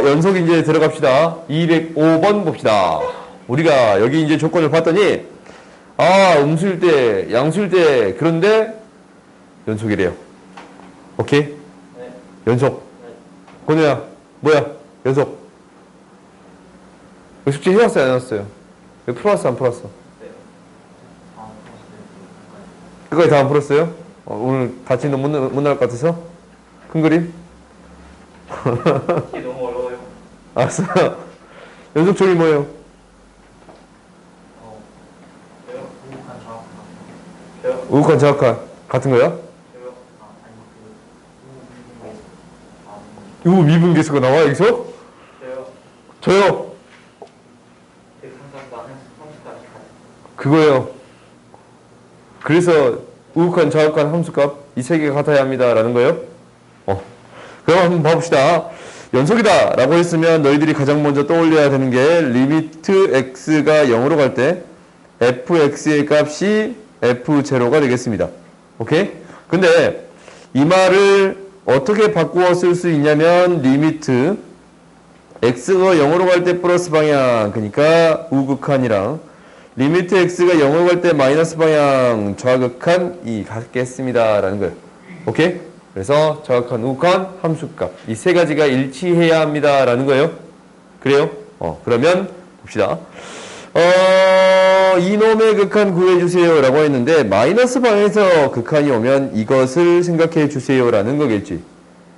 연속 이제 들어갑시다. 205번 봅시다. 우리가 여기 이제 조건을 봤더니, 음수일 때, 양수일 때, 그런데 연속이래요. 오케이? 네. 연속. 네. 건우야, 뭐야? 연속. 이거 숙제 해왔어요, 안 해왔어요? 이거 풀어왔어, 안 풀어왔어? 네. 끝까지 다 안 풀었어요? 오늘 다치는 못 나올 것 같아서? 큰 그림? 이게 너무 어려워요. 알았어. 연속 조리 뭐예요? 저요? 우국한 정확한. 저요? 우극한, 정확한. 같은 거야? 저요? 아니 그 미분계수가 나와, 여기서? 저요? 저요? 항상 나는 30까지 그거예요. 그래서 우극한, 정확한 함수값 이 세 개가 같아야 합니다. 라는 거예요. 그럼 한번 봐봅시다. 연속이다 라고 했으면 너희들이 가장 먼저 떠올려야 되는 게 리미트 x가 0으로 갈 때 fx의 값이 f0가 되겠습니다. 오케이? 근데 이 말을 어떻게 바꾸어 쓸 수 있냐면 리미트 x가 0으로 갈 때 플러스 방향, 그러니까 우극한이랑 리미트 x가 0으로 갈 때 마이너스 방향 좌극한이 같겠습니다 라는 거예요. 오케이? 그래서 정확한 우극한 함수값 이 세 가지가 일치해야 합니다 라는 거예요. 그래요? 그러면 봅시다. 이놈의 극한 구해주세요 라고 했는데 마이너스 방향에서 극한이 오면 이것을 생각해 주세요 라는 거겠지.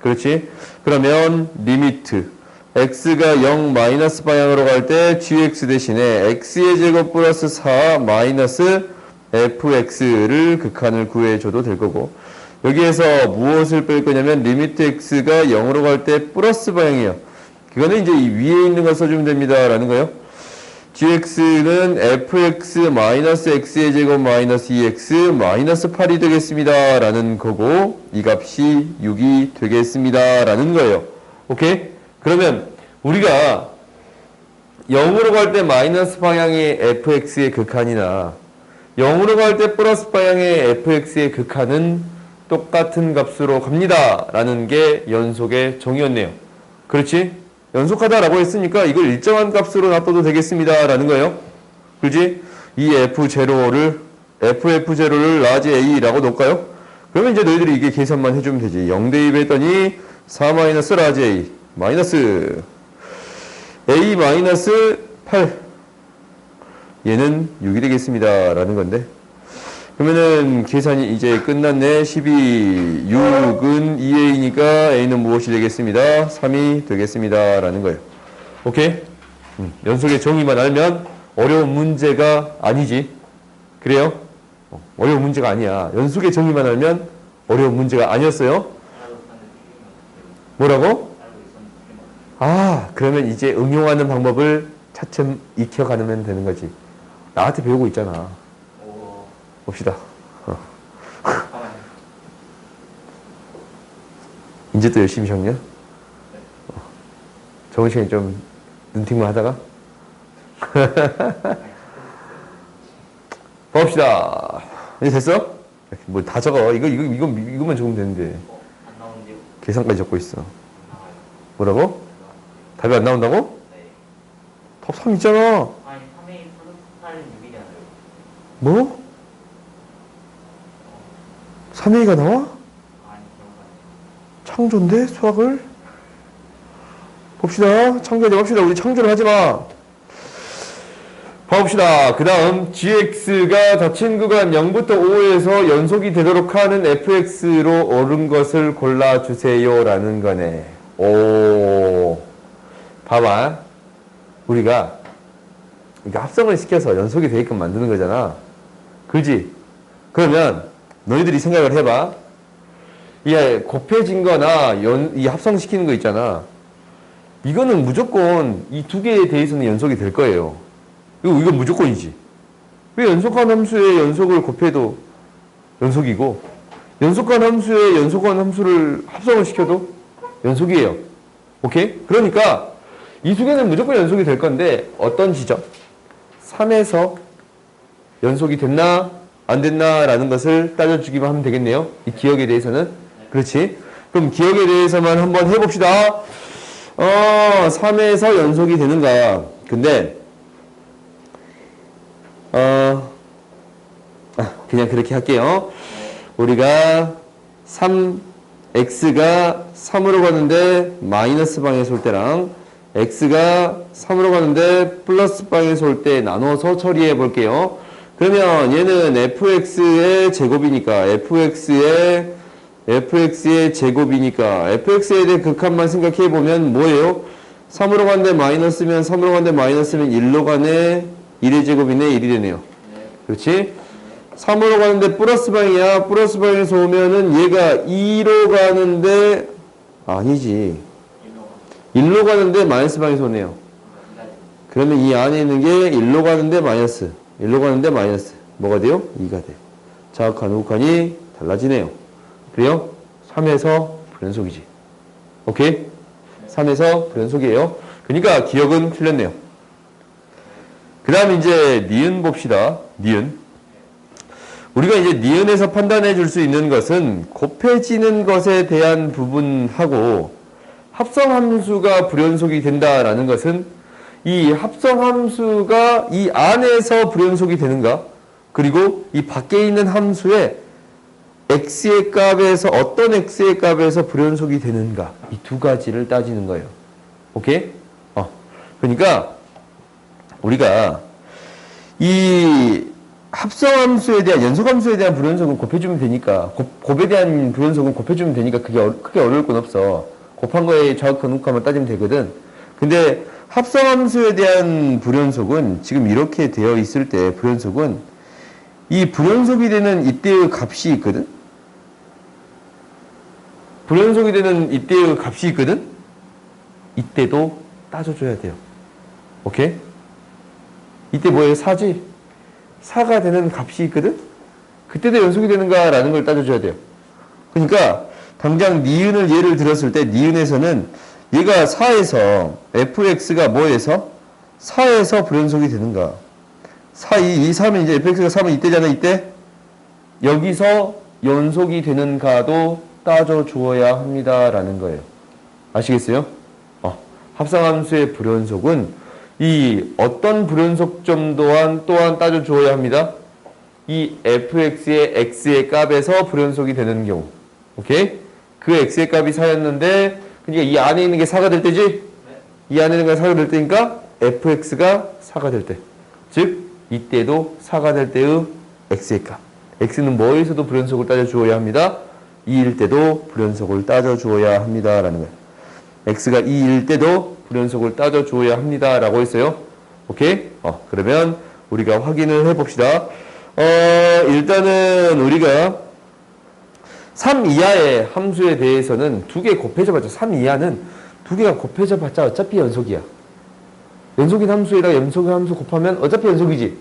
그렇지? 그러면 리미트 x가 0 마이너스 방향으로 갈 때 gx 대신에 x의 제곱 플러스 4 마이너스 fx를 극한을 구해줘도 될 거고, 여기에서 무엇을 뺄 거냐면 리미트 x가 0으로 갈 때 플러스 방향이에요. 그거는 이제 이 위에 있는 거 써주면 됩니다 라는 거예요. gx는 fx 마이너스 x의 제곱 마이너스 2x 마이너스 8이 되겠습니다 라는 거고, 이 값이 6이 되겠습니다 라는 거예요. 오케이? 그러면 우리가 0으로 갈 때 마이너스 방향의 fx의 극한이나 0으로 갈 때 플러스 방향의 fx의 극한은 똑같은 값으로 갑니다 라는 게 연속의 정의였네요. 그렇지? 연속하다라고 했으니까 이걸 일정한 값으로 놔둬도 되겠습니다 라는 거예요. 그렇지? 이 f0를 라지 a라고 놓을까요? 그러면 이제 너희들이 이게 계산만 해주면 되지. 0 대입했더니 4 마이너스 라지 a 마이너스 a 마이너스 8 얘는 6이 되겠습니다 라는 건데, 그러면은 계산이 이제 끝났네. 12 6은 2a니까 a는 무엇이 되겠습니다? 3이 되겠습니다 라는 거예요. 오케이? 연속의 정의만 알면 어려운 문제가 아니지. 그래요? 어려운 문제가 아니야. 연속의 정의만 알면 어려운 문제가 아니었어요. 뭐라고? 그러면 이제 응용하는 방법을 차츰 익혀가면 되는 거지. 나한테 배우고 있잖아. 봅시다. 이제 또 열심히 적냐? 적은 시간에 좀 눈팅만 하다가? 봅시다. 이제 됐어? 뭐 다 적어. 이거만 적으면 되는데. 안 나오는데요? 계산까지 적고 있어. 뭐라고? 답이 안 나온다고? 네. 답 3 있잖아. 아니 3의 플러스 8은 6이잖아요. 뭐? 3A가 나와? 아니 창조인데? 수학을? 봅시다. 창조하지 맙시다. 우리 창조를 하지 마. 봐봅시다. 그 다음 gx가 닫힌 구간 0부터 5에서 연속이 되도록 하는 fx로 옳은 것을 골라주세요 라는 거네. 봐봐. 우리가 이거 합성을 시켜서 연속이 되게끔 만드는 거잖아. 그지? 그러면 너희들이 생각을 해봐. 이 곱해진 거나 이 합성시키는 거 있잖아. 이거는 무조건 이 두 개에 대해서는 연속이 될 거예요. 이건 무조건이지. 왜 연속한 함수에 연속을 곱해도 연속이고, 연속한 함수에 연속한 함수를 합성을 시켜도 연속이에요. 오케이? 그러니까 이 두 개는 무조건 연속이 될 건데 어떤 지점? 3에서 연속이 됐나 안 됐나 라는 것을 따져주기만 하면 되겠네요. 이 기억에 대해서는. 그렇지? 그럼 기억에 대해서만 한번 해봅시다. 3에서 연속이 되는가. 근데, 그냥 그렇게 할게요. 우리가 x가 3으로 가는데 마이너스 방에서 올 때랑 x가 3으로 가는데 플러스 방에서 올 때 나눠서 처리해 볼게요. 그러면 얘는 fx의 제곱이니까 fx의 제곱이니까 fx에 대해 극한만 생각해 보면 뭐예요? 3으로 가는데 마이너스면 3으로 가는데 마이너스면 1로 가네 1의 제곱이네 1이 되네요. 그렇지? 3으로 가는데 플러스 방이야. 플러스 방에서 오면은 얘가 2로 가는데 아니지. 1로 가는데 마이너스 방에서 오네요. 그러면 이 안에 있는 게 1로 가는데 마이너스. 1로 가는데 마이너스. 뭐가 돼요? 2가 돼. 자극한 우극한이 달라지네요. 그래요? 3에서 불연속이지. 오케이? 3에서 불연속이에요. 그러니까 기억은 틀렸네요. 그 다음 이제 니은 봅시다. 니은. 우리가 이제 니은에서 판단해 줄 수 있는 것은 곱해지는 것에 대한 부분하고 합성함수가 불연속이 된다라는 것은 이 합성함수가 이 안에서 불연속이 되는가 그리고 이 밖에 있는 함수의 x의 값에서 어떤 x의 값에서 불연속이 되는가 이 두 가지를 따지는 거예요. 오케이? 그러니까 우리가 이 합성함수에 대한 연속함수에 대한 불연속은 곱해주면 되니까 곱에 대한 불연속은 곱해주면 되니까 크게 어려울 건 없어. 곱한 거에 좌극한 우극한만 따지면 되거든. 근데 합성함수에 대한 불연속은 지금 이렇게 되어 있을 때 불연속은 이 불연속이 되는 이때의 값이 있거든. 불연속이 되는 이때의 값이 있거든. 이때도 따져줘야 돼요. 오케이? 이때 뭐예요? 4지? 4가 되는 값이 있거든? 그때도 연속이 되는가라는 걸 따져줘야 돼요. 그러니까 당장 니은을 예를 들었을 때 니은에서는 얘가 4에서 fx가 뭐에서? 4에서 불연속이 되는가? 4, 2, 3은 이제 fx가 3은 이때잖아, 이때? 여기서 연속이 되는가도 따져주어야 합니다라는 거예요. 아시겠어요? 합성함수의 불연속은 이 어떤 불연속점 또한 따져주어야 합니다. 이 fx의 x의 값에서 불연속이 되는 경우. 오케이? 그 x의 값이 4였는데 그러니까 이 안에 있는 게 4가 될 때지? 네. 이 안에 있는 게 4가 될 때니까 fx가 4가 될 때. 즉 이때도 4가 될 때의 x의 값. x는 뭐에서도 불연속을 따져주어야 합니다. 2일 때도 불연속을 따져주어야 합니다라는 거예요. x가 2일 때도 불연속을 따져주어야 합니다라고 했어요. 오케이? 그러면 우리가 확인을 해봅시다. 일단은 우리가 3 이하의 함수에 대해서는 두 개 곱해져봤자 3 이하는 두 개가 곱해져봤자 어차피 연속이야. 연속인 함수에다가 연속인 함수 곱하면 어차피 연속이지.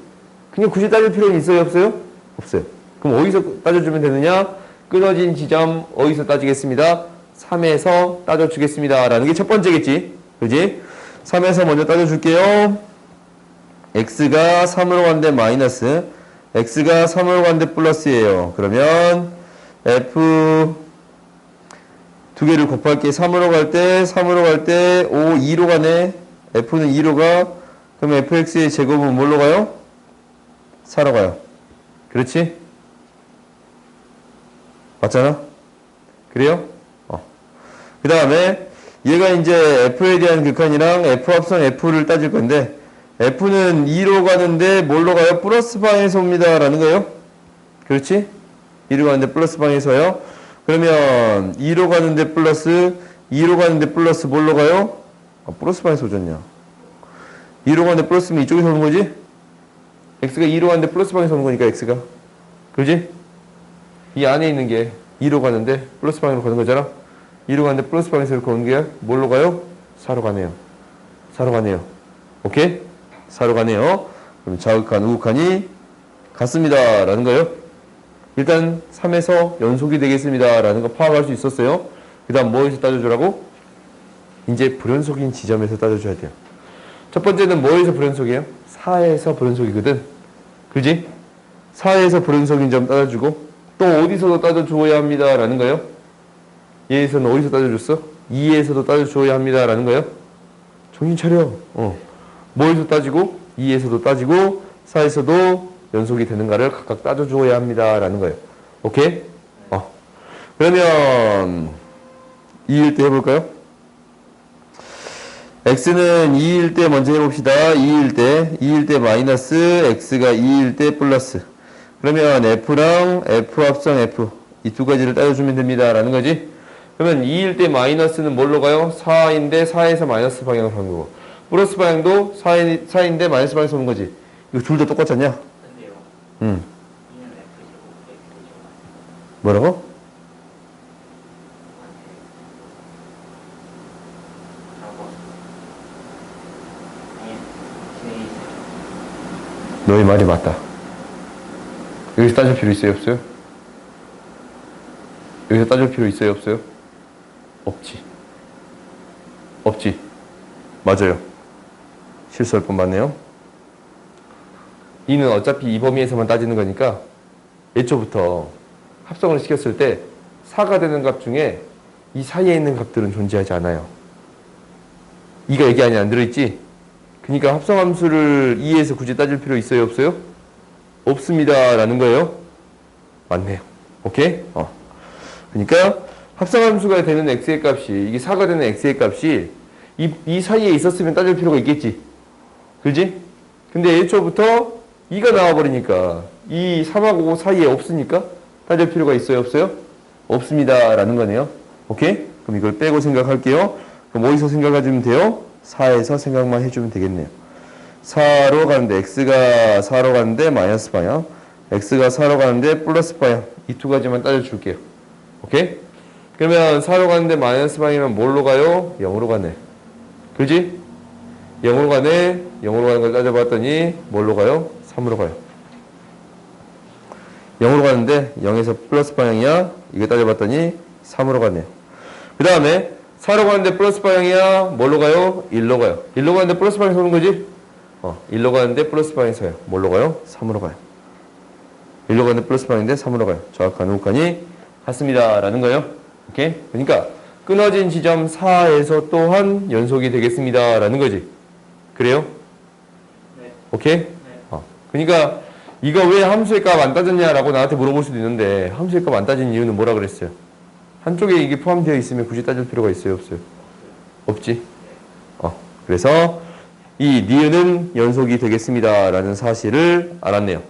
그냥 굳이 따질 필요는 있어요? 없어요? 없어요. 그럼 어디서 따져주면 되느냐? 끊어진 지점 어디서 따지겠습니다? 3에서 따져주겠습니다. 라는 게 첫 번째겠지. 그지? 3에서 먼저 따져줄게요. x가 3으로 가는데 마이너스, x가 3으로 가는데 플러스예요. 그러면 f 두 개를 곱할게. 3으로 갈 때 5, 2로 가네. f는 2로 가. 그럼 fx의 제곱은 뭘로 가요? 4로 가요. 그렇지? 맞잖아? 그래요? 그 다음에 얘가 이제 f에 대한 극한이랑 f 합성 f를 따질 건데 f는 2로 가는데 뭘로 가요? 플러스 방에서 옵니다. 라는 거예요. 그렇지? 2로 가는데 플러스 방에서요. 그러면 2로 가는데 플러스 뭘로 가요? 플러스 방에서 오졌냐. 2로 가는데 플러스면 이쪽에서 오는 거지? x가 2로 가는데 플러스 방에서 오는 거니까 x가. 그렇지? 이 안에 있는 게 2로 가는데 플러스 방으로 가는 거잖아. 2로 가는데 플러스 방에서 이렇게 오는 게 뭘로 가요? 4로 가네요. 4로 가네요. 오케이? 4로 가네요. 그럼 자극한 우극한이 같습니다. 라는 거예요. 일단 3에서 연속이 되겠습니다. 라는 거 파악할 수 있었어요. 그 다음 뭐에서 따져주라고? 이제 불연속인 지점에서 따져줘야 돼요. 첫 번째는 뭐에서 불연속이에요? 4에서 불연속이거든. 그지? 4에서 불연속인 점 따져주고 또 어디서도 따져주어야 합니다. 라는 거예요. 얘에서는 어디서 따져줬어? 2에서도 따져줘야 합니다. 라는 거예요. 정신 차려. 뭐에서 따지고 2에서도 따지고 4에서도 연속이 되는가를 각각 따져줘야 합니다. 라는 거예요. 오케이? 그러면 2일 때 해볼까요? x는 2일 때 먼저 해봅시다. 2일 때 마이너스 x가 2일 때 플러스. 그러면 f랑 f 합성 f 이 두 가지를 따져주면 됩니다. 라는 거지. 그러면 2일 때 마이너스는 뭘로 가요? 4인데 4에서 마이너스 방향으로 가는 거고, 플러스 방향도 4인데 마이너스 방향에서 오는 거지. 이거 둘 다 똑같지 않냐? 근데요. 응. B는 F제곱, X제곱. 뭐라고? 라고. 아니, 진행이 너희 말이 맞다. 여기서 따질 필요 있어요? 없어요? 여기서 따질 필요 있어요? 없어요? 없지. 맞아요. 실수할 뻔 맞네요. 이는 어차피 이 범위에서만 따지는 거니까 애초부터 합성을 시켰을 때 4가 되는 값 중에 이 사이에 있는 값들은 존재하지 않아요. 2가 여기 안에 안 들어있지? 그러니까 합성함수를 2에서 굳이 따질 필요 있어요? 없어요? 없습니다. 라는 거예요. 맞네요. 오케이? 그러니까 합성함수가 되는 x의 값이, 이게 4가 되는 x의 값이 이 사이에 있었으면 따질 필요가 있겠지. 그지? 근데 애초부터 2가 나와버리니까 이 3하고 5 사이에 없으니까 따질 필요가 있어요? 없어요? 없습니다. 라는 거네요. 오케이? 그럼 이걸 빼고 생각할게요. 그럼 어디서 생각해주면 돼요? 4에서 생각만 해주면 되겠네요. 4로 가는데 x가 4로 가는데 마이너스 방향, x가 4로 가는데 플러스 방향, 이 두 가지만 따져줄게요. 오케이? 그러면 4로 가는데 마이너스 방향이면 뭘로 가요? 0으로 가네. 그지? 0으로 가네. 0으로 가는 걸 따져봤더니 뭘로 가요? 3으로 가요. 0으로 가는데 0에서 플러스 방향이야. 이거 따져봤더니 3으로 가네요. 그 다음에 4로 가는데 플러스 방향이야. 뭘로 가요? 1로 가요. 1로 가는데 플러스 방향에서 오는 거지? 1로 가는데 플러스 방향에서요. 뭘로 가요? 3으로 가요. 1로 가는데 플러스 방향인데 3으로 가요. 정확한 우칸이 같습니다. 라는 거예요. 오케이? 그러니까 끊어진 지점 4에서 또한 연속이 되겠습니다. 라는 거지. 그래요? 네. 오케이? 네. 그러니까 이거 왜 함수의 값 안 따졌냐라고 나한테 물어볼 수도 있는데, 함수의 값 안 따진 이유는 뭐라 그랬어요? 한쪽에 이게 포함되어 있으면 굳이 따질 필요가 있어요? 없어요? 없지? 그래서 이 니은은 연속이 되겠습니다. 라는 사실을 알았네요.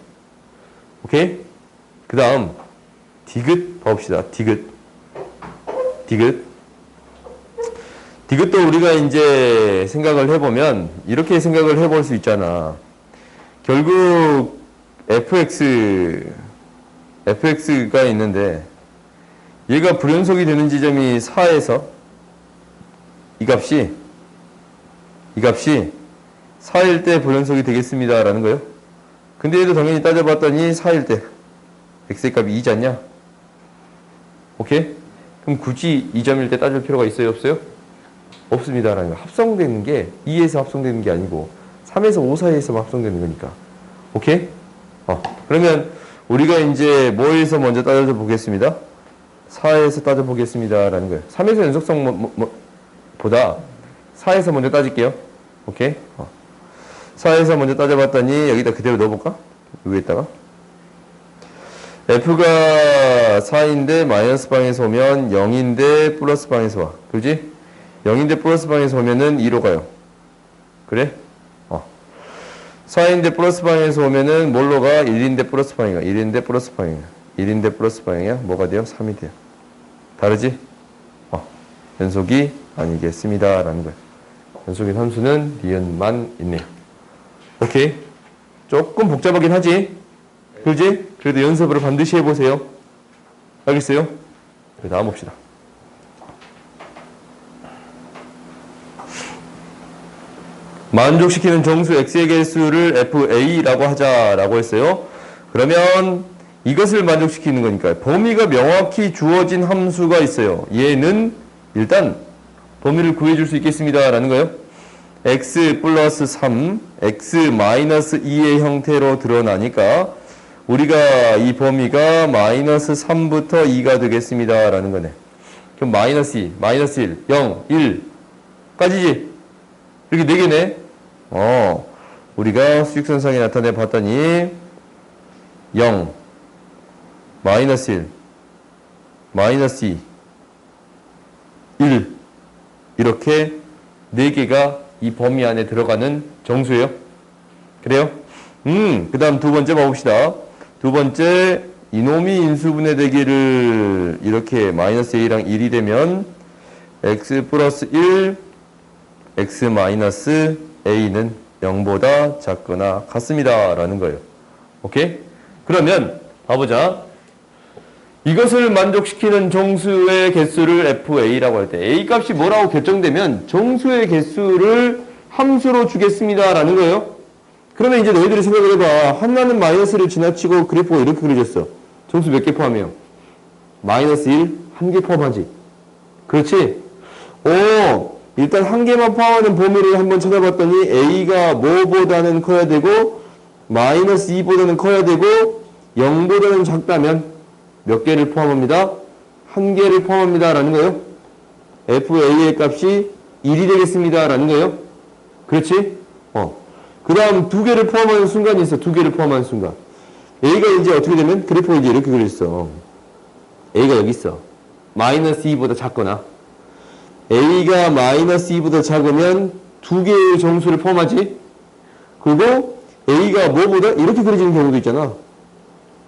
오케이? 그 다음 디귿 봐봅시다. 디귿도 우리가 이제 생각을 해보면 이렇게 생각을 해볼 수 있잖아. 결국 fx가 있는데 얘가 불연속이 되는 지점이 4에서 이 값이 4일 때 불연속이 되겠습니다. 라는 거예요. 근데 얘도 당연히 따져봤더니 4일 때 x의 값이 2지 않냐? 오케이? 그럼 굳이 2점일 때 따질 필요가 있어요? 없어요? 없습니다. 라는 거. 합성되는 게 2에서 합성되는 게 아니고 3에서 5 사이에서만 합성되는 거니까. 오케이? 그러면 우리가 이제 뭐에서 먼저 따져 보겠습니다. 4에서 따져 보겠습니다. 라는 거예요. 3에서 연속성 보다 4에서 먼저 따질게요. 오케이? 4에서 먼저 따져봤더니 여기다 그대로 넣어볼까? 위에다가 f가 4인데 마이너스 방에서 오면 0인데 플러스 방에서 와. 그지? 0인데 플러스 방에서 오면은 2로 가요. 그래? 4인데 플러스 방에서 오면은 뭘로 가? 1인데 플러스 방이야. 1인데 플러스 방이야. 1인데 플러스 방이야. 뭐가 돼요? 3이 돼요. 다르지? 연속이 아니겠습니다. 라는 거예요. 연속인 함수는 니은만 있네요. 오케이? 조금 복잡하긴 하지? 그지? 그래도 연습을 반드시 해보세요. 알겠어요? 다음 봅시다. 만족시키는 정수 x의 개수를 fa라고 하자라고 했어요. 그러면 이것을 만족시키는 거니까 범위가 명확히 주어진 함수가 있어요. 얘는 일단 범위를 구해줄 수 있겠습니다. 라는 거예요. x 플러스 3, x 마이너스 2의 형태로 드러나니까 우리가 이 범위가 마이너스 3부터 2가 되겠습니다. 라는 거네. 그럼 마이너스 2, 마이너스 1, 0, 1까지지? 이렇게 4개네? 우리가 수직선상에 나타내 봤더니 0, 마이너스 1, 마이너스 2, 1 이렇게 4개가 이 범위 안에 들어가는 정수예요. 그래요? 그 다음 두 번째 봐봅시다. 두 번째 이놈이 인수분해 되기를 이렇게 마이너스 a랑 1이 되면 x 플러스 1, x 마이너스 a는 0보다 작거나 같습니다. 라는 거예요. 오케이? 그러면 봐보자. 이것을 만족시키는 정수의 개수를 FA라고 할 때 A 값이 뭐라고 결정되면 정수의 개수를 함수로 주겠습니다. 라는 거예요. 그러면 이제 너희들이 생각을 해봐. 하나는 마이너스를 지나치고 그래프가 이렇게 그려졌어. 정수 몇 개 포함해요? 마이너스 1, 한 개 포함하지. 그렇지? 일단 한 개만 포함하는 범위를 한번 찾아봤더니 A가 뭐보다는 커야 되고 마이너스 2보다는 커야 되고 0보다는 작다면 몇 개를 포함합니다? 한 개를 포함합니다. 라는 거예요. FA의 값이 1이 되겠습니다. 라는 거예요. 그렇지? 그 다음 두 개를 포함하는 순간이 있어. 두 개를 포함하는 순간. A가 이제 어떻게 되면 그래프가 이제 이렇게 그려있어. A가 여기 있어. 마이너스 2보다 작거나 A가 마이너스 2보다 작으면 두 개의 정수를 포함하지. 그리고 A가 뭐보다 이렇게 그려지는 경우도 있잖아.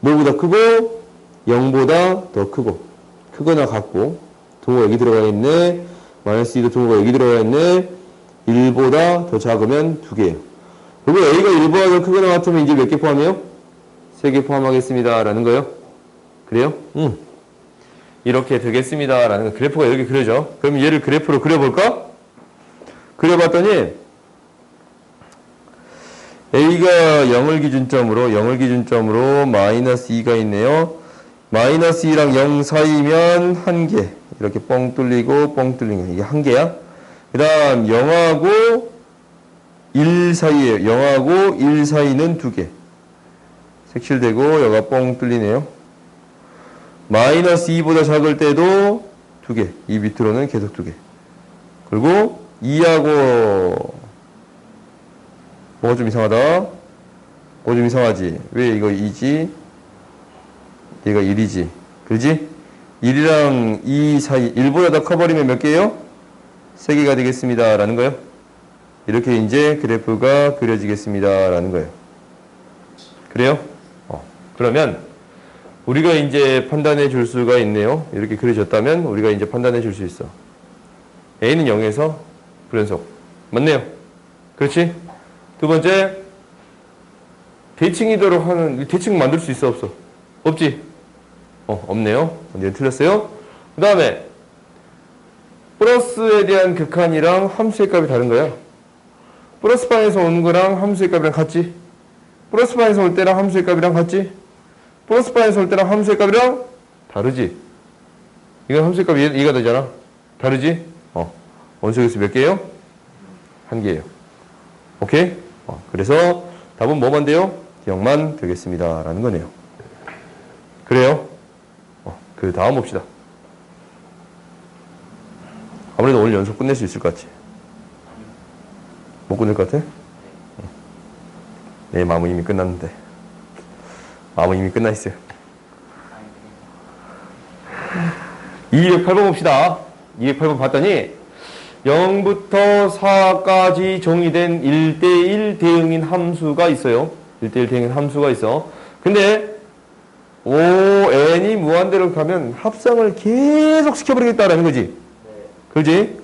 뭐보다 크고 0보다 더 크고 크거나 같고 동호가 여기 들어가 있네. 마이너스 2도 동호가 여기 들어가 있네. 1보다 더 작으면 두 개예요. 그리고 A가 1보다 더 크거나 같으면 이제 몇 개 포함해요? 3개 포함하겠습니다. 라는 거예요. 그래요? 이렇게 되겠습니다. 라는 거. 그래프가 이렇게 그려져. 그럼 얘를 그래프로 그려볼까? 그려봤더니 A가 0을 기준점으로 마이너스 2가 있네요. 마이너스 2랑 0 사이면 한 개. 이렇게 뻥 뚫리고 뻥 뚫린 거. 이게 한 개야. 그 다음 0하고 1 사이에요. 0하고 1 사이는 두 개. 색칠되고 여기가 뻥 뚫리네요. 마이너스 2보다 작을 때도 두 개. 이 밑으로는 계속 두 개. 그리고 2하고 뭐가 좀 이상하다. 뭐가 좀 이상하지. 왜 이거 2지? 얘가 1이지. 그러지? 1이랑 2 사이 1보다 더 커버리면 몇 개예요? 3개가 되겠습니다. 라는 거예요. 이렇게 이제 그래프가 그려지겠습니다. 라는 거예요. 그래요? 그러면 우리가 이제 판단해 줄 수가 있네요. 이렇게 그려졌다면 우리가 이제 판단해 줄 수 있어. A는 0에서 불연속. 맞네요. 그렇지? 두 번째, 대칭이도록 하는, 대칭 만들 수 있어, 없어? 없지? 없네요. 얘는 틀렸어요. 그 다음에, 플러스에 대한 극한이랑 함수의 값이 다른 거야. 플러스 방에서 오는 거랑 함수의 값이랑 같지? 플러스 방에서 올 때랑 함수의 값이랑 같지? 플러스 방에서 올 때랑 함수의 값이랑 다르지? 이건 함수의 값이 2가 되잖아. 다르지? 원소개수 몇 개예요? 한 개예요. 오케이? 그래서 답은 뭐만 돼요? 0만 되겠습니다. 라는 거네요. 그래요? 그 다음 봅시다. 아무래도 오늘 연속 끝낼 수 있을 것 같지? 못 끝낼 것 같아? 내 마음은 이미 끝났는데. 마음은 이미 끝나 있어요. 208번 봅시다. 208번 봤더니 0부터 4까지 정의된 1대1 대응인 함수가 있어요. 1대1 대응인 함수가 있어. 근데 n이 무한대로 가면 합성을 계속 시켜버리겠다라는 거지. 네. 그렇지?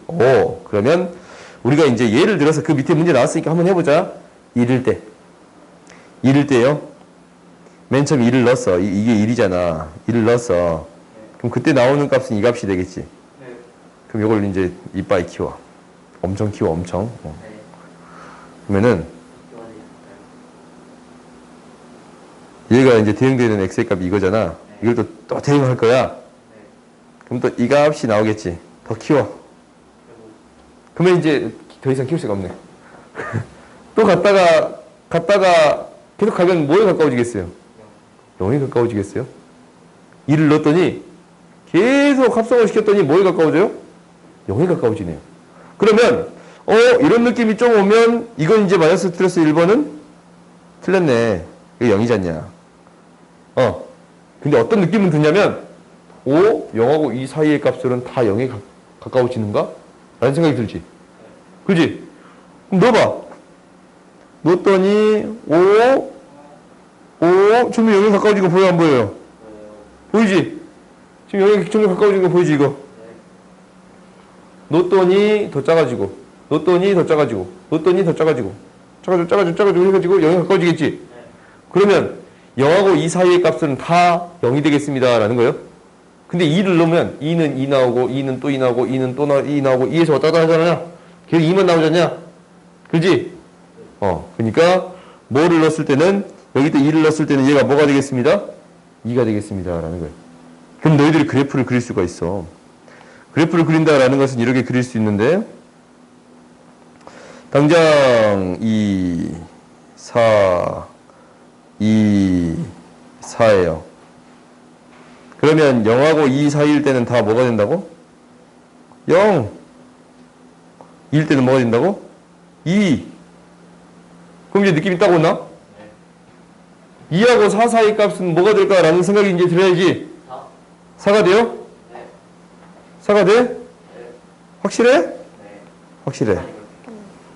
그러면 우리가 이제 예를 들어서 그 밑에 문제 나왔으니까 한번 해보자. 이럴 때요. 맨 처음 1을 넣었어. 이게 1이잖아. 1을 넣었어. 네. 그럼 그때 나오는 값은 이 값이 되겠지. 네. 그럼 이걸 이제 이빠이 키워. 엄청 키워, 엄청. 네. 그러면은 얘가 이제 대응되는 x의 값이 이거잖아. 네. 이걸 또 대응할 거야. 네. 그럼 또 이 값이 나오겠지. 더 키워. 그러면 이제 더 이상 키울 수가 없네. 또 갔다가 계속 가면 뭐에 가까워지겠어요? 0이 가까워지겠어요? 1을 넣었더니 계속 합성을 시켰더니 뭐에 가까워져요? 0에 가까워지네요. 그러면 이런 느낌이 좀 오면 이건 이제 마이너스 플러스 1번은 틀렸네. 이거 0이잖냐. 근데 어떤 느낌은 드냐면 0하고 2 사이의 값들은 다 0에 가까워지는가? 라는 생각이 들지. 그지? 그럼 넣어봐. 넣었더니 5 지금 0에 가까워진 거 보여 안 보여요? 보이지? 지금 0에 점점 가까워진 거 보이지 이거? 넣었더니 더 작아지고 넣었더니 더 작아지고 넣었더니 더 작아지고 작아지고 해가지고 0에 가까워지겠지? 그러면 0하고 2 사이의 값은 다 0이 되겠습니다 라는 거예요. 근데 2를 넣으면 2는 2 나오고 2는 또 2 나오고 2는 또 2 나오고 2에서 왔다 갔다 하잖아요. 계속 2만 나오잖냐? 그지? 그러니까 뭐를 넣었을 때는 여기다 2를 넣었을 때는 얘가 뭐가 되겠습니다? 2가 되겠습니다 라는 거예요. 그럼 너희들이 그래프를 그릴 수가 있어. 그래프를 그린다라는 것은 이렇게 그릴 수 있는데 당장 2, 4, 2, 4예요. 그러면 0하고 2 사이일 때는 다 뭐가 된다고? 0. 2일 때는 뭐가 된다고? 2. 그럼 이제 느낌이 딱 오나? 2하고 4 사이 값은 뭐가 될까라는 생각이 이제 들어야지. 4가 돼요? 4가 돼? 확실해? 확실해.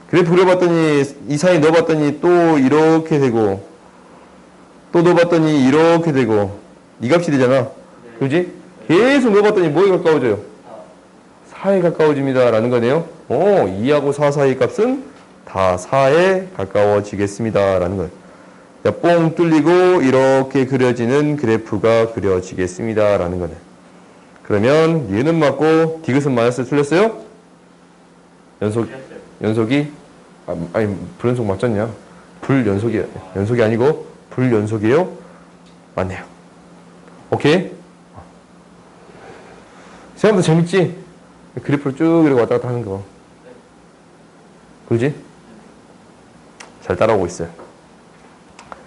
그래프 그려봤더니 이 사이 넣어봤더니 또 이렇게 되고 또 넣어봤더니 이렇게 되고 이 값이 되잖아. 그지? 계속 넣어봤더니 뭐에 가까워져요? 4에 가까워집니다 라는 거네요. 2하고 4 사이 값은 다 4에 가까워지겠습니다 라는 거예요. 뽕 뚫리고 이렇게 그려지는 그래프가 그려지겠습니다 라는 거네. 그러면 얘는 맞고 디귿은 마이너스 틀렸어요? 연속이? 아니 불연속 맞잖냐? 연속이 아니고 불연속이에요? 맞네요. 오케이? 생각보다 재밌지? 그래프를 쭉 이렇게 왔다 갔다 하는 거. 그지? 잘 따라오고 있어요.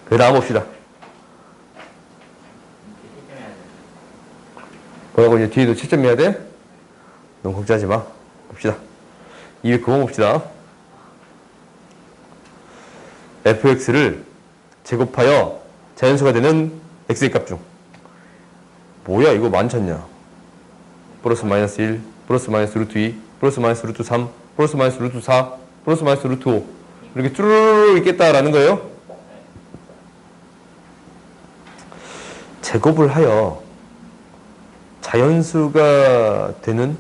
그 다음 봅시다. 뭐라고 이제 뒤에도 채점해야 돼? 너무 걱정하지 마. 봅시다. 209번 봅시다. fx를 제곱하여 자연수가 되는 x의 값 중. 뭐야 이거 많잖냐. 플러스 마이너스 1, 플러스 마이너스 루트 2, 플러스 마이너스 루트 3, 플러스 마이너스 루트 4, 플러스 마이너스 루트 5. 이렇게 쭈르르 있겠다라는 거예요. 제곱을 하여 자연수가 되는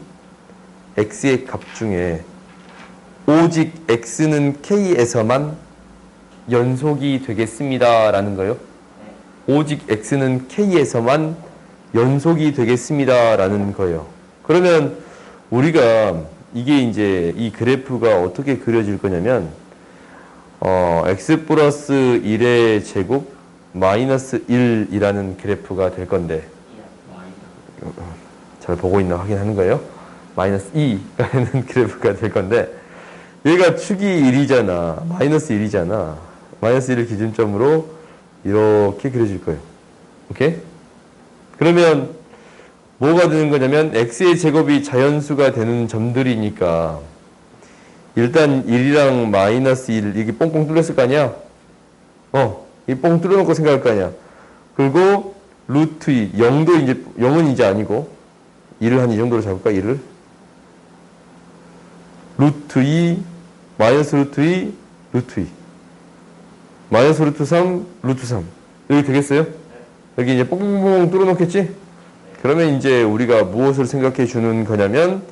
x의 값 중에 오직 x는 k에서만 연속이 되겠습니다 라는 거예요. 오직 x는 k에서만 연속이 되겠습니다 라는 거예요. 그러면 우리가 이게 이제 이 그래프가 어떻게 그려질 거냐면 x 플러스 1의 제곱 마이너스 1이라는 그래프가 될 건데 잘 보고 있나 확인하는 거예요. 마이너스 2라는 그래프가 될 건데 얘가 축이 1이잖아. 마이너스 1이잖아. 마이너스 1을 기준점으로 이렇게 그려질 거예요. 오케이? 그러면 뭐가 되는 거냐면 x의 제곱이 자연수가 되는 점들이니까 일단 1이랑 마이너스 1 이게 뽕뽕 뚫렸을 거 아니야? 이 뽕 뚫어놓고 생각할 거 아니야? 그리고 루트 2 0은 이제 아니고 2를 한 이 정도로 잡을까? 2를 루트 2 마이너스 루트 2 루트 2 마이너스 루트 3 루트 3 여기 되겠어요? 여기 이제 뽕뽕뽕 뚫어놓겠지? 그러면 이제 우리가 무엇을 생각해 주는 거냐면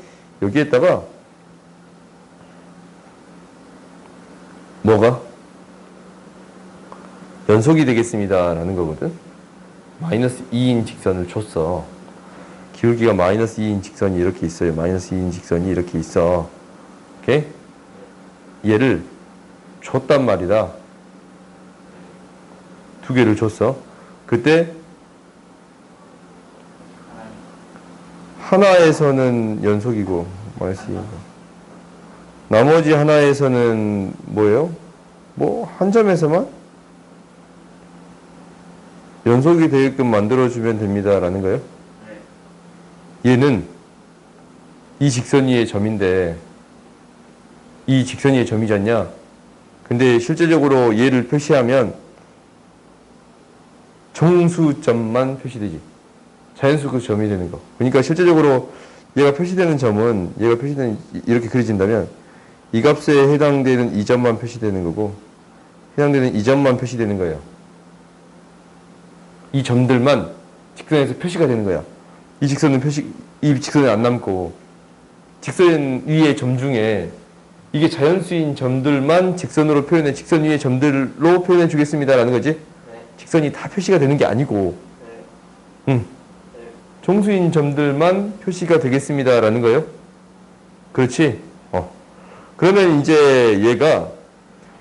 여기에다가 뭐가? 연속이 되겠습니다 라는 거거든. 마이너스 2인 직선을 줬어. 기울기가 마이너스 2인 직선이 이렇게 있어요. 마이너스 2인 직선이 이렇게 있어. 오케이? 얘를 줬단 말이다. 두 개를 줬어. 그때 하나에서는 연속이고 마이너스 2이고 나머지 하나에서는 뭐예요? 뭐 한 점에서만 연속이 되게끔 만들어주면 됩니다 라는 거예요. 얘는 이 직선 위의 점인데 이 직선 위의 점이지 않냐? 근데 실제적으로 얘를 표시하면 정수점만 표시되지. 자연수 그 점이 되는 거. 그러니까 실제적으로 얘가 표시되는 점은 얘가 표시되는 이렇게 그려진다면 이 값에 해당되는 이 점만 표시되는 거고 해당되는 이 점만 표시되는 거예요. 이 점들만 직선에서 표시가 되는 거야. 이 직선은 이 직선은 안 남고 직선 위의 점 중에 이게 자연수인 점들만 직선으로 표현해 직선 위의 점들로 표현해 주겠습니다라는 거지. 네. 직선이 다 표시가 되는 게 아니고, 네. 정수인 점들만 표시가 되겠습니다라는 거예요. 그렇지? 그러면 이제 얘가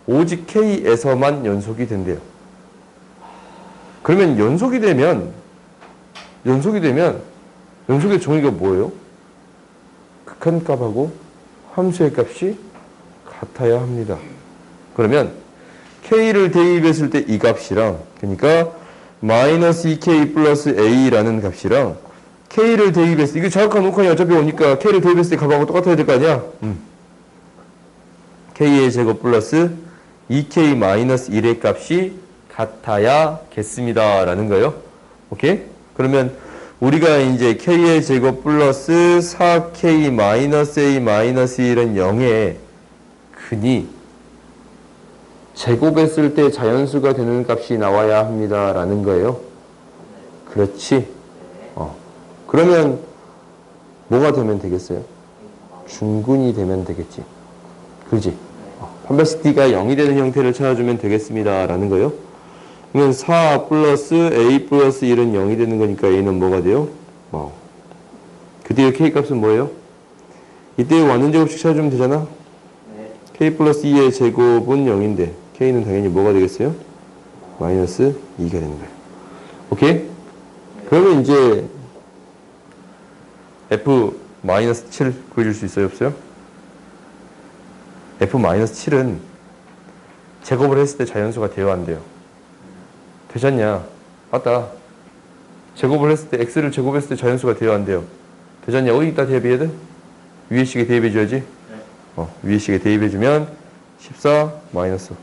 오직 K에서만 연속이 된대요. 그러면 연속이 되면 연속의 정의가 뭐예요? 극한값하고 함수의 값이 같아야 합니다. 그러면 K를 대입했을 때 이 값이랑 그러니까 마이너스 2K 플러스 A라는 값이랑 K를 대입했을 때 이게 정확한 녹화이 어차피 오니까 K를 대입했을 때 값하고 똑같아야 될 거 아니야? K의 제곱 플러스 2K 마이너스 1의 값이 같아야겠습니다. 라는 거예요. 오케이? 그러면 우리가 이제 K의 제곱 플러스 4K 마이너스 A 마이너스 1은 0에 근이 제곱했을 때 자연수가 되는 값이 나와야 합니다. 라는 거예요. 그렇지? 그러면 뭐가 되면 되겠어요? 중근이 되면 되겠지. 그지? 판별식 D가 0이 되는 형태를 찾아주면 되겠습니다. 라는 거예요. 그러면 4 플러스 A 플러스 1은 0이 되는 거니까 A는 뭐가 돼요? 그때의 K 값은 뭐예요? 이때의 완전 제곱식 찾아주면 되잖아? K 플러스 2의 제곱은 0인데 K는 당연히 뭐가 되겠어요? 마이너스 2가 되는 거예요. 오케이? 그러면 이제 F 마이너스 7 구해줄 수 있어요? 없어요? F 마이너스 7은 제곱을 했을 때 자연수가 돼요? 안 돼요? 되잖냐? 맞다. 제곱을 했을 때 X를 제곱했을 때 자연수가 돼요? 안 돼요? 되잖냐? 어디다 대입해야 돼? 위에 식에 대입해줘야지? 위에 식에 대입해주면 14 마이너스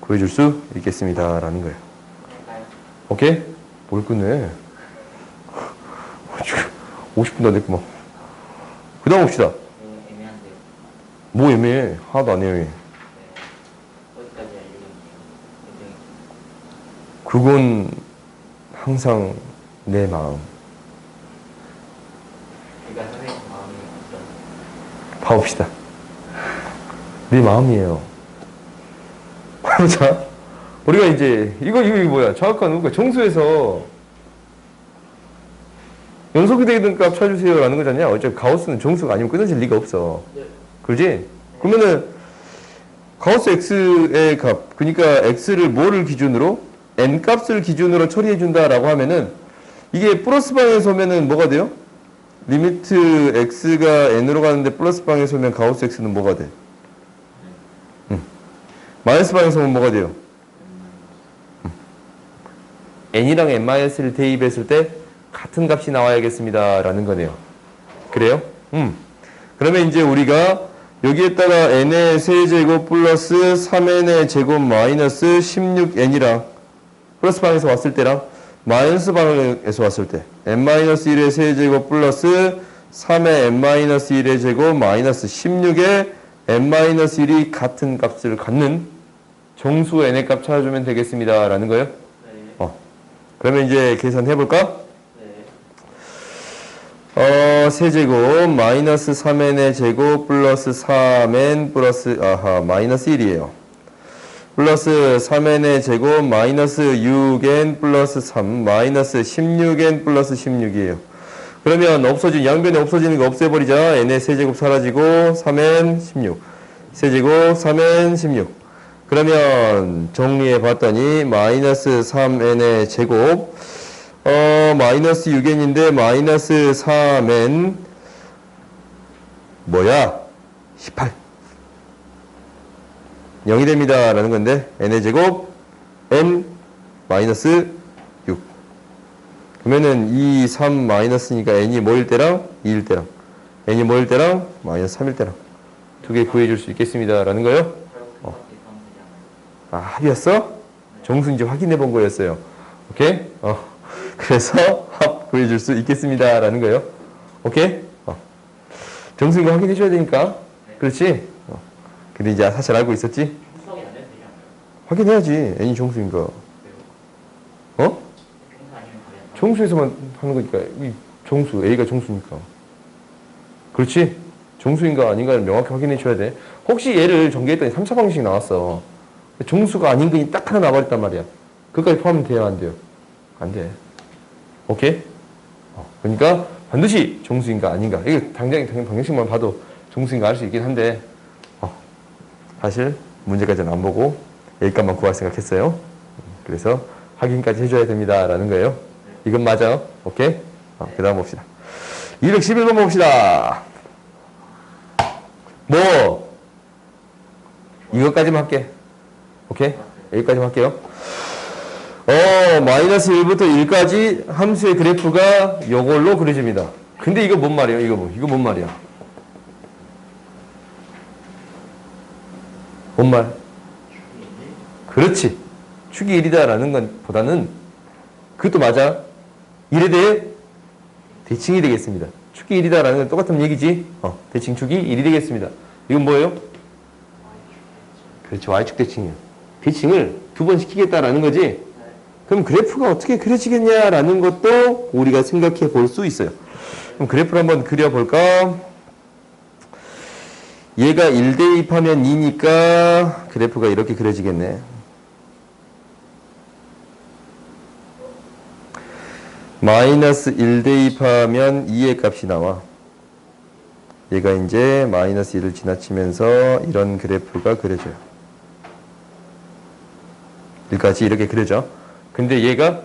구해줄 수 있겠습니다. 라는 거예요. 오케이? 뭘 끝내? 50분도 안 됐구만. 그 다음 봅시다. 애매한데요. 뭐 애매해? 하나도 안 애매해. 거기까지 알려주세요. 그건 항상 내 마음. 그러니까 선생님 마음이 어떤? 봐봅시다. 내 마음이에요. 자, 우리가 이제 이거 뭐야? 정확한 우리가 정수에서 연속이 되는 값 찾아주세요 라는 거잖냐? 어차피 가우스는 정수가 아니면 끊어질 리가 없어. 네. 그러지? 그러면은 가우스 x의 값, 그러니까 x를 뭐를 기준으로? n 값을 기준으로 처리해 준다라고 하면은 이게 플러스 방에서 오면은 뭐가 돼요? 리미트 x가 n으로 가는데 플러스 방에서 오면 가우스 x는 뭐가 돼? 마이너스 방에서 오면 뭐가 돼요? n이랑 n-를 대입했을 때 같은 값이 나와야겠습니다. 라는 거네요. 그래요? 그러면 이제 우리가 여기에다가 n의 세제곱 플러스 3n의 제곱 마이너스 16n이랑 플러스 방에서 왔을 때랑 마이너스 방에서 왔을 때 n-1의 세제곱 플러스 3의 n-1의 제곱 마이너스 16의 n-1이 같은 값을 갖는 정수 n의 값 찾아주면 되겠습니다. 라는 거예요. 네. 그러면 이제 계산해볼까? 네. 세제곱 마이너스 3n의 제곱 플러스 3n 플러스 마이너스 1이에요. 플러스 3n의 제곱 마이너스 6n 플러스 3 마이너스 16n 플러스 16이에요. 그러면 양변에 없어지는 거 없애버리자. n의 세제곱 사라지고 3n 16 세제곱 3n 16 그러면 정리해 봤더니 마이너스 3n의 제곱 마이너스 6n인데 마이너스 3n 뭐야? 18 0이 됩니다 라는 건데 n의 제곱 n 마이너스 6 그러면은 2, 3 마이너스니까 n이 뭐일 때랑 2일 때랑 n이 뭐일 때랑 마이너스 3일 때랑 두 개 구해줄 수 있겠습니다. 라는 거요. 아, 합이었어? 정수인지 확인해 본 거였어요. 오케이? 그래서 합 구해줄 수 있겠습니다. 라는 거예요. 오케이? 정수인 거 확인해 줘야 되니까. 그렇지? 근데 이제 사실 알고 있었지? 분석이 안 되면 되지 않나요? 확인해야지. n이 정수인 거. 어? 정수 아니면 답이 안 나와요. 정수에서만 하는 거니까. 이 정수, a가 정수니까. 그렇지? 정수인가 아닌가를 명확히 확인해 줘야 돼. 혹시 얘를 전개했더니 3차 방식이 나왔어. 정수가 아닌 근이 딱 하나 나와버렸단 말이야. 그것까지 포함이 돼야 안 돼요? 안 돼. 오케이? 그러니까 반드시 정수인가 아닌가. 이게 당장 방정식만 봐도 정수인가 알 수 있긴 한데, 사실 문제까지는 안 보고 A값만 구할 생각했어요. 그래서 확인까지 해줘야 됩니다. 라는 거예요. 이건 맞아. 오케이? 그 다음 봅시다. 211번 봅시다. 뭐, 이것까지만 할게. 오케이? 여기까지만 할게요. 마이너스 1부터 1까지 함수의 그래프가 이걸로 그려집니다. 근데 이거 뭔 말이야? 이거 뭔 말이야? 뭔 말? 그렇지. 축이 1이다라는 건 보다는 그것도 맞아. 1에 대해 대칭이 되겠습니다. 축이 1이다라는 건 똑같은 얘기지. 대칭 축이 1이 되겠습니다. 이건 뭐예요? 그렇죠. Y축 대칭이야. 대칭을 두 번 시키겠다라는 거지. 그럼 그래프가 어떻게 그려지겠냐라는 것도 우리가 생각해 볼 수 있어요. 그럼 그래프를 한번 그려볼까? 얘가 1 대입하면 2니까 그래프가 이렇게 그려지겠네. 마이너스 1 대입하면 2의 값이 나와. 얘가 이제 마이너스 1을 지나치면서 이런 그래프가 그려져요. 1까지 이렇게 그려져. 근데 얘가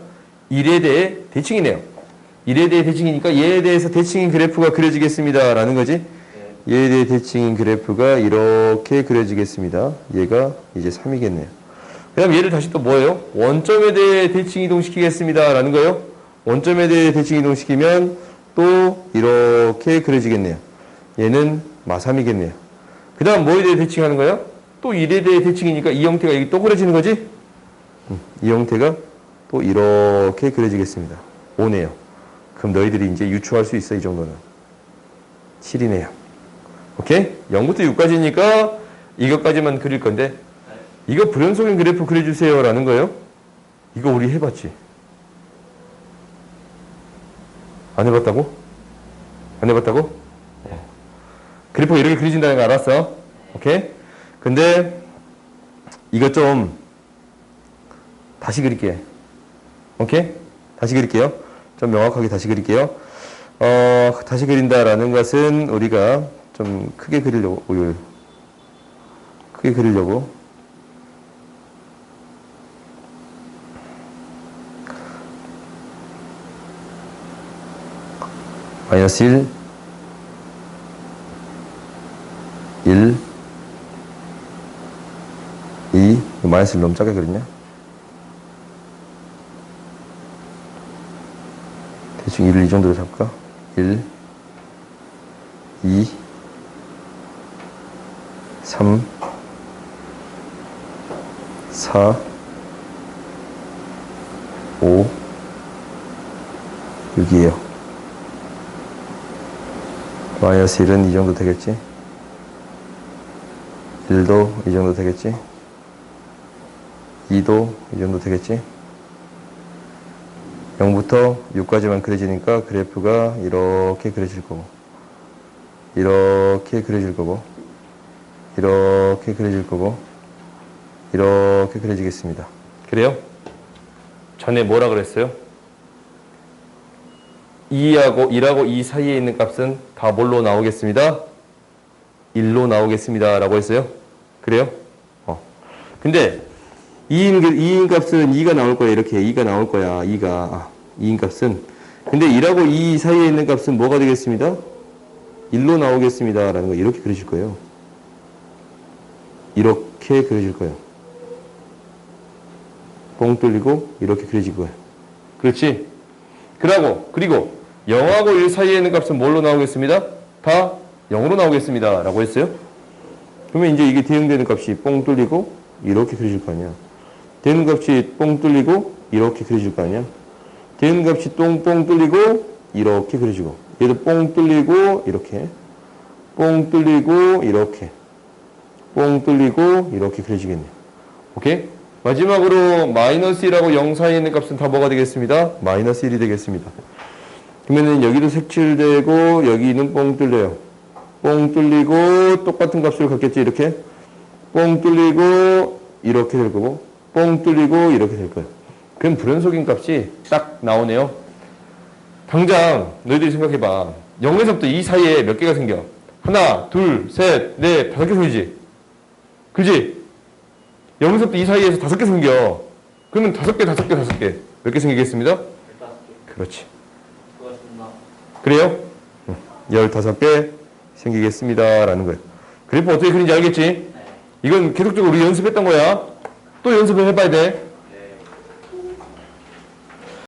1에 대해 대칭이네요. 1에 대해 대칭이니까 얘에 대해서 대칭인 그래프가 그려지겠습니다. 라는 거지. 얘에 대해 대칭인 그래프가 이렇게 그려지겠습니다. 얘가 이제 3이겠네요. 그 다음 얘를 다시 또 뭐예요? 원점에 대해 대칭 이동시키겠습니다. 라는 거예요. 원점에 대해 대칭 이동시키면 또 이렇게 그려지겠네요. 얘는 마3이겠네요. 그 다음 뭐에 대해 대칭하는 거야? 또 1에 대해 대칭이니까 이 형태가 여기 또 그려지는 거지? 이 형태가 또 이렇게 그려지겠습니다. 5네요. 그럼 너희들이 이제 유추할 수 있어, 이 정도는. 7이네요. 오케이? 0부터 6까지니까 이것까지만 그릴 건데, 이거 불연속인 그래프 그려주세요. 라는 거예요. 이거 우리 해봤지? 안 해봤다고? 안 해봤다고? 그래프가 이렇게 그려진다는 거 알았어? 오케이? 근데 이거 좀 다시 그릴게. 오케이? 다시 그릴게요. 좀 명확하게 다시 그릴게요. 다시 그린다라는 것은 우리가 좀 크게 그리려고, 크게 그리려고. 마이너스 1, 2, 마이너스 1 너무 작게 그렸냐? 대충 1을 이 정도로 잡을까? 1, 2, 3, 4, 5, 6이에요. 마이너스 1은 이 정도 되겠지? 1도 이 정도 되겠지? 2도 이 정도 되겠지? 0부터 6까지만 그려지니까 그래프가 이렇게 그려질 거고, 이렇게 그려질 거고, 이렇게 그려질 거고, 이렇게 그려지겠습니다. 그래요? 전에 뭐라 그랬어요? 2하고 1하고 2 사이에 있는 값은 다 뭘로 나오겠습니다? 1로 나오겠습니다. 라고 했어요. 그래요? 근데 2인 값은 2가 나올 거야. 이렇게 2가 나올 거야. 2인 값은. 근데 1하고 2 사이에 있는 값은 뭐가 되겠습니다? 1로 나오겠습니다. 라는 거 이렇게 그려질 거예요. 이렇게 그려질 거예요. 뻥 뚫리고 이렇게 그려질 거예요. 그렇지? 그리고 0하고 1 사이에 있는 값은 뭘로 나오겠습니다? 다 0으로 나오겠습니다. 라고 했어요. 그러면 이제 이게 대응되는 값이 뻥 뚫리고 이렇게 그려질 거 아니야. 되는 값이 뻥 뚫리고 이렇게 그려질 거 아니야. 되는 값이 똥뻥 뚫리고 이렇게 그려지고 얘도 뻥 뚫리고 이렇게 뻥 뚫리고 이렇게 뻥 뚫리고 이렇게 그려지겠네요. 오케이? 마지막으로 마이너스 1하고 0 사이에 있는 값은 다 뭐가 되겠습니다? 마이너스 1이 되겠습니다. 그러면은 여기도 색칠되고 여기는 뻥 뚫려요. 뻥 뚫리고 똑같은 값을 갖겠죠. 이렇게 뻥 뚫리고 이렇게 될 거고 뻥 뚫리고 이렇게 될 거예요. 그럼 불연속인 값이 딱 나오네요. 당장 너희들이 생각해봐. 0에서부터 2 사이에 몇 개가 생겨? 하나, 둘, 셋, 넷, 5개 생기지? 그지? 0에서부터 2 사이에서 5개 생겨. 그러면 5개. 몇 개 생기겠습니다? 15개. 그렇지. 수고하셨습니다. 그래요? 15개 생기겠습니다. 라는 거예요. 그래프 어떻게 그린지 알겠지? 네. 이건 계속적으로 우리 연습했던 거야. 또 연습을 해봐야 돼.